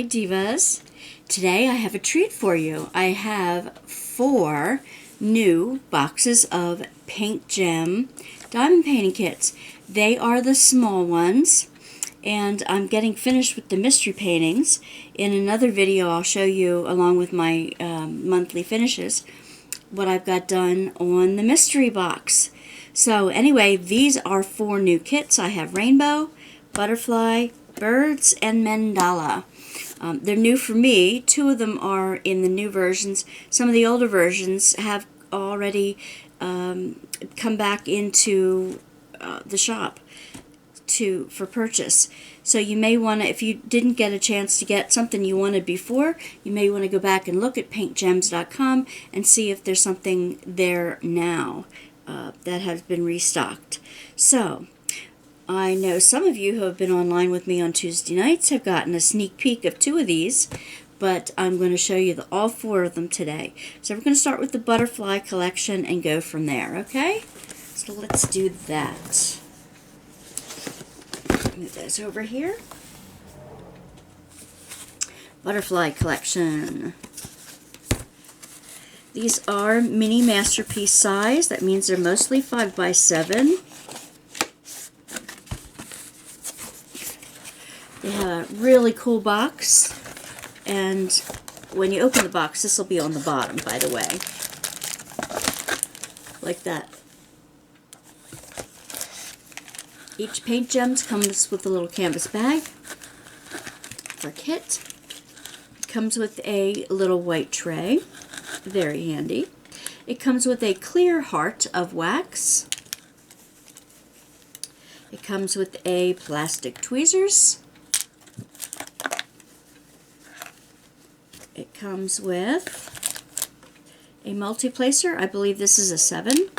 Hi Divas. Today I have a treat for you. I have 4 new boxes of Paint Gem diamond painting kits. They are the small ones, and I'm getting finished with the mystery paintings. In another video I'll show you, along with my monthly finishes, what I've got done on the mystery box. So anyway, these are 4 new kits. I have rainbow, butterfly, birds, and mandala. They're new for me. 2 of them are in the new versions. Some of the older versions have already come back into the shop for purchase. So you may want to, if you didn't get a chance to get something you wanted before, you may want to go back and look at paintgems.com and see if there's something there now that has been restocked. So I know some of you who have been online with me on Tuesday nights have gotten a sneak peek of 2 of these, but I'm going to show you all 4 of them today. So we're going to start with the butterfly collection and go from there, okay? So let's do that. Move those over here. Butterfly collection. These are mini masterpiece size. That means they're mostly 5x7. They have a really cool box, and when you open the box, this will be on the bottom, by the way, like that. Each Paint Gems comes with a little canvas bag for kit. It comes with a little white tray, very handy. It comes with a clear heart of wax. It comes with a plastic tweezers. It comes with a multi-placer. I believe this is a 7.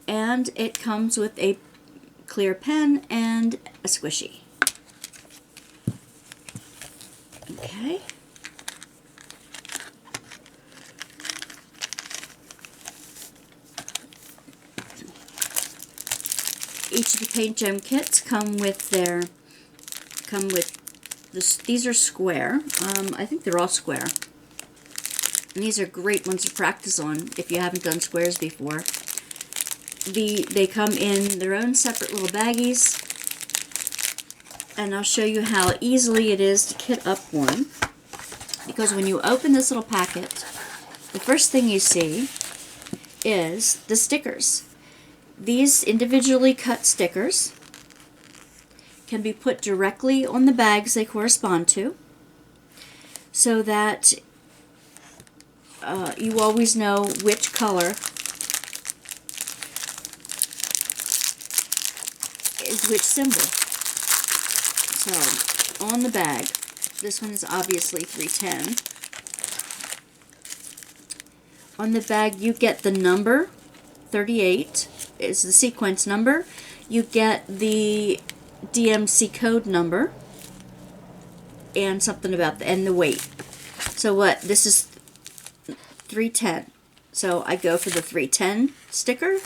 And it comes with a clear pen and a squishy. Okay. Each of the Paint Gem kits come with these are square. I think they're all square. And these are great ones to practice on if you haven't done squares before. They come in their own separate little baggies. And I'll show you how easily it is to kit up one. Because when you open this little packet, the first thing you see is the stickers. These individually cut stickers can be put directly on the bags they correspond to, so that you always know which color is which symbol. So on the bag, this one is obviously 310. On the bag you get the number 38 is the sequence number. You get the DMC code number and something about the weight. So what, this is 310. So I go for the 310 sticker.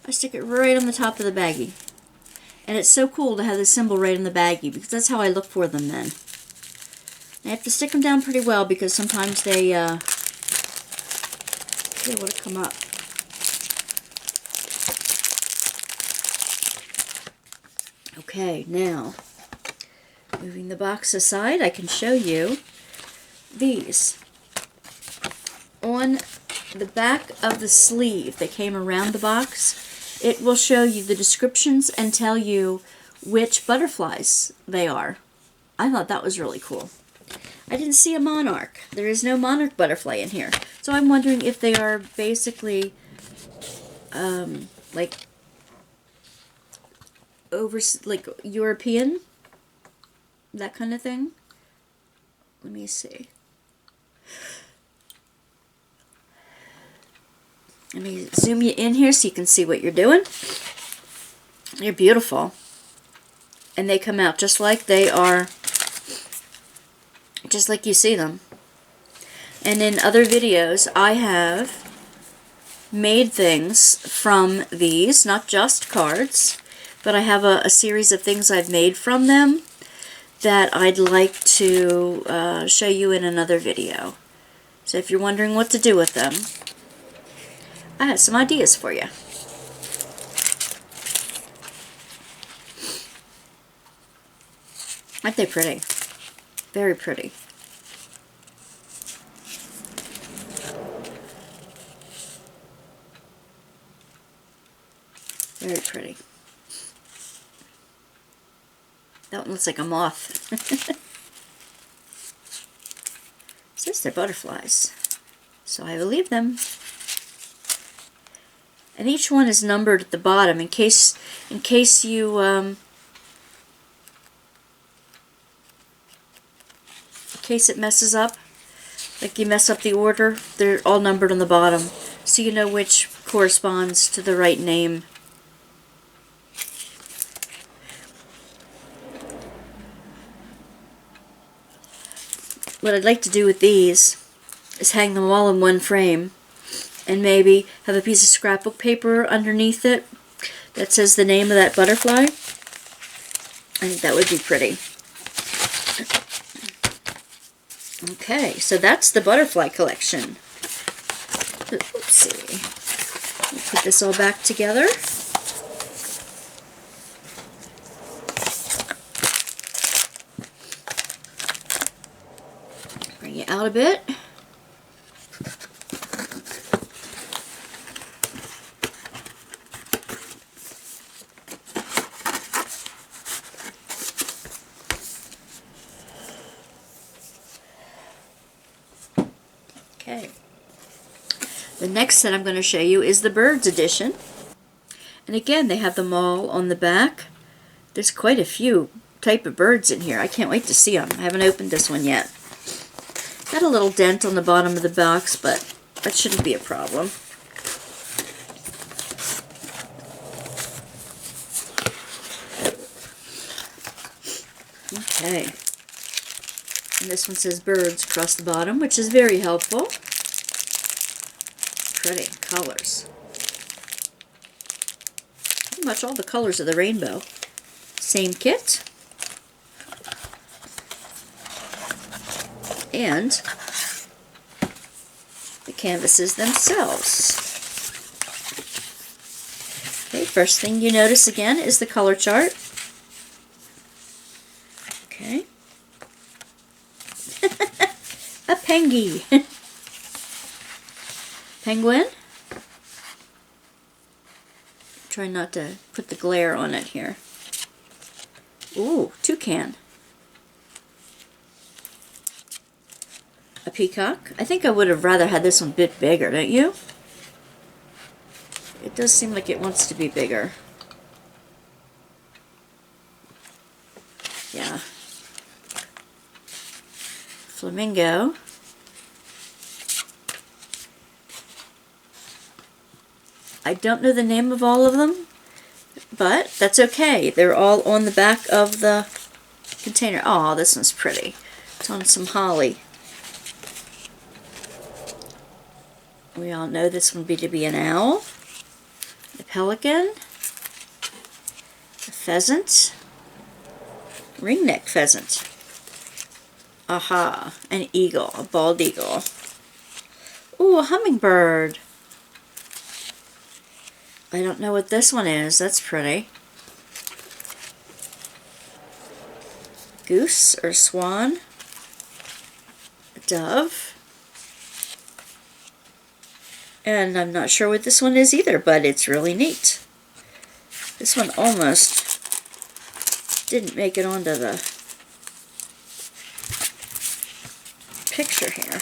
I stick it right on the top of the baggie. And it's so cool to have the symbol right on the baggie, because that's how I look for them then. I have to stick them down pretty well, because sometimes they want to come up. Okay, now, moving the box aside, I can show you these. On the back of the sleeve that came around the box, it will show you the descriptions and tell you which butterflies they are. I thought that was really cool. I didn't see a monarch. There is no monarch butterfly in here. So I'm wondering if they are basically like European, that kind of thing. Let me see. Let me zoom you in here so you can see what you're doing. They're beautiful. And they come out just like they are, just like you see them. And in other videos, I have made things from these, not just cards, but I have a series of things I've made from them that I'd like to show you in another video. So if you're wondering what to do with them, I have some ideas for you. Aren't they pretty? Very pretty. Very pretty. That one looks like a moth. It says they're butterflies, so I will leave them. And each one is numbered at the bottom in case you in case it messes up, like you mess up the order. They're all numbered on the bottom, so you know which corresponds to the right name. What I'd like to do with these is hang them all in one frame and maybe have a piece of scrapbook paper underneath it that says the name of that butterfly. I think that would be pretty. Okay, so that's the butterfly collection. Let's see. Put this all back together. Bring it out a bit. Okay. The next set I'm going to show you is the Birds edition. And again, they have them all on the back. There's quite a few type of birds in here. I can't wait to see them. I haven't opened this one yet. Got a little dent on the bottom of the box, but that shouldn't be a problem. Okay. And this one says birds across the bottom, which is very helpful. Pretty colors. Pretty much all the colors of the rainbow. Same kit. And the canvases themselves. Okay, first thing you notice again is the color chart. Okay. A pengy. Penguin. Try not to put the glare on it here. Ooh, toucan. A peacock. I think I would have rather had this one a bit bigger, don't you? It does seem like it wants to be bigger. Yeah. Flamingo. I don't know the name of all of them, but that's okay. They're all on the back of the container. Oh, this one's pretty. It's on some holly. We all know this one to be an owl, a pelican, a pheasant, ringneck pheasant. Aha, an eagle, a bald eagle. Ooh, a hummingbird. I don't know what this one is. That's pretty. Goose or swan. A dove. And I'm not sure what this one is either, but it's really neat. This one almost didn't make it onto the picture here.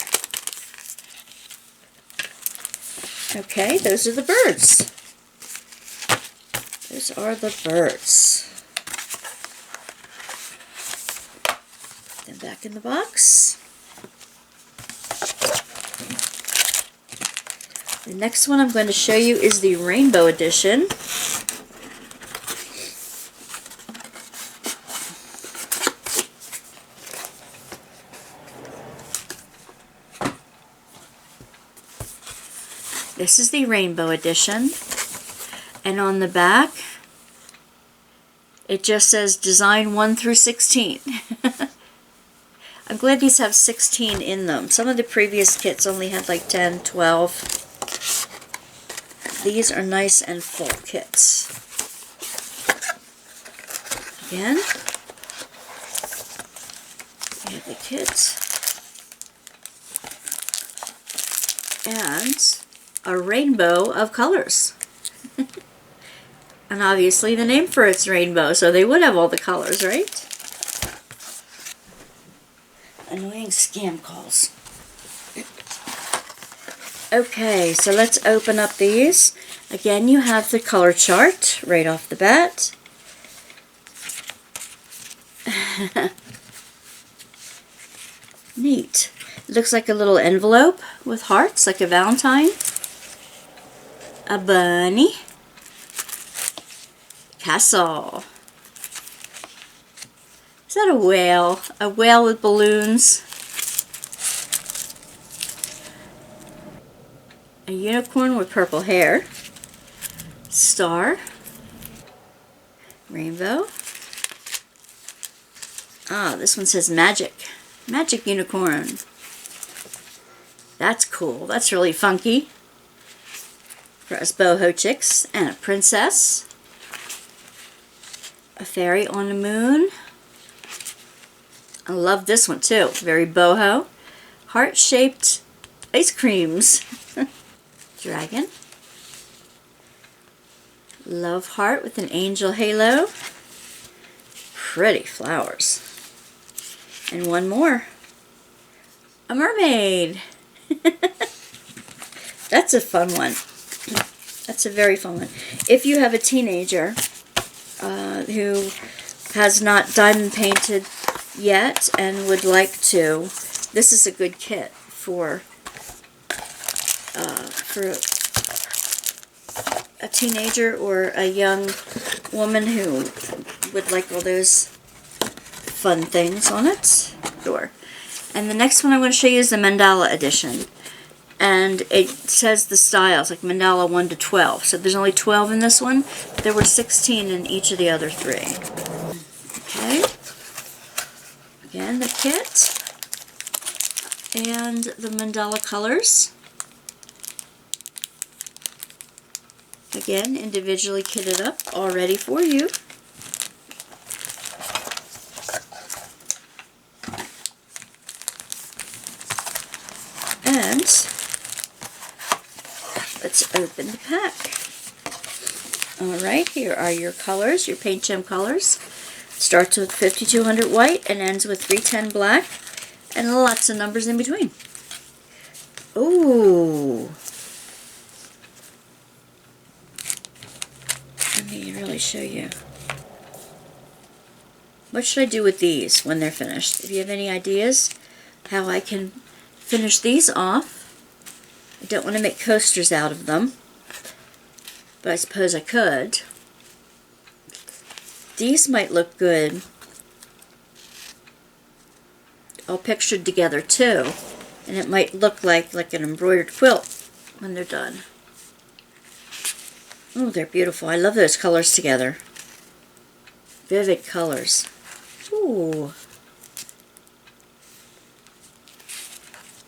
Okay, those are the birds. Those are the birds. Put them back in the box. The next one I'm going to show you is the Rainbow Edition. This is the Rainbow Edition, and on the back It just says design 1 through 16. I'm glad these have 16 in them. Some of the previous kits only had like 10, 12. These are nice and full kits. Again, we have the kit. And a rainbow of colors. And obviously the name for it's rainbow, so they would have all the colors, right? Annoying scam calls. Okay, so let's open up these. Again, you have the color chart right off the bat. Neat. It looks like a little envelope with hearts, like a Valentine. A bunny. Castle. Is that a whale? A whale with balloons. A unicorn with purple hair. Star. Rainbow. Ah, this one says magic. Magic unicorn. That's cool. That's really funky. For us boho chicks. And a princess. A fairy on the moon. I love this one too. Very boho. Heart-shaped ice creams. Dragon. Love heart with an angel halo. Pretty flowers. And one more. A mermaid. That's a fun one. That's a very fun one. If you have a teenager who has not diamond painted yet and would like to, this is a good kit for a teenager or a young woman who would like all those fun things on it. Sure. And the next one I'm going to show you is the Mandala edition. And it says the styles, like Mandala 1 to 12. So there's only 12 in this one. There were 16 in each of the other 3. Okay. Again, the kit. And the Mandala colors. Again, individually kitted up, all ready for you. And let's open the pack. Alright, here are your colors, your paint gem colors. Starts with 5200 white and ends with 310 black, and lots of numbers in between. Ooh! Let me really show you. What should I do with these when they're finished? If you have any ideas how I can finish these off. I don't want to make coasters out of them, but I suppose I could. These might look good all pictured together too, and it might look like an embroidered quilt when they're done. Oh, they're beautiful. I love those colors together. Vivid colors. Ooh.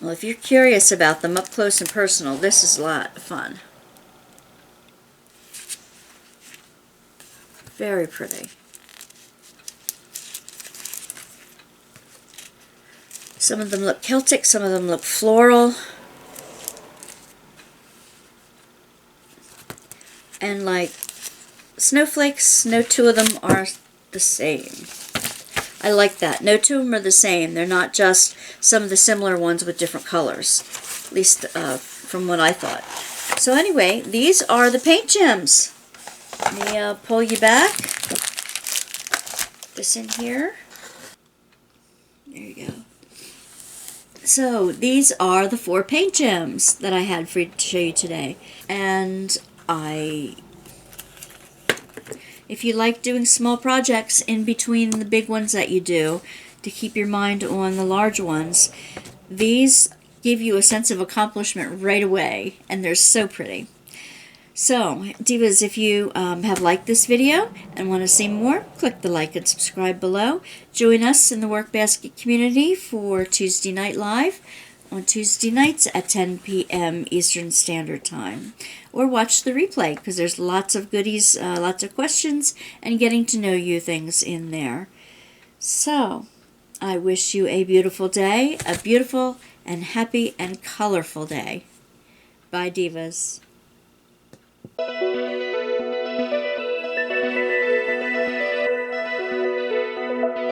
Well, if you're curious about them up close and personal, this is a lot of fun. Very pretty. Some of them look Celtic, some of them look floral. And like snowflakes, no two of them are the same. I like that. No two of them are the same. They're not just some of the similar ones with different colors. At least from what I thought. So anyway, these are the paint gems. Let me pull you back. This in here. There you go. So these are the 4 paint gems that I had for you to show you today. And if you like doing small projects in between the big ones that you do, to keep your mind on the large ones, these give you a sense of accomplishment right away, and they're so pretty. So, Divas, if you have liked this video and want to see more, click the like and subscribe below. Join us in the Workbasket community for Tuesday Night Live on Tuesday nights at 10 p.m. Eastern Standard Time. Or watch the replay, because there's lots of goodies, lots of questions, and getting to know you things in there. So, I wish you a beautiful day, a beautiful and happy and colorful day. Bye, Divas.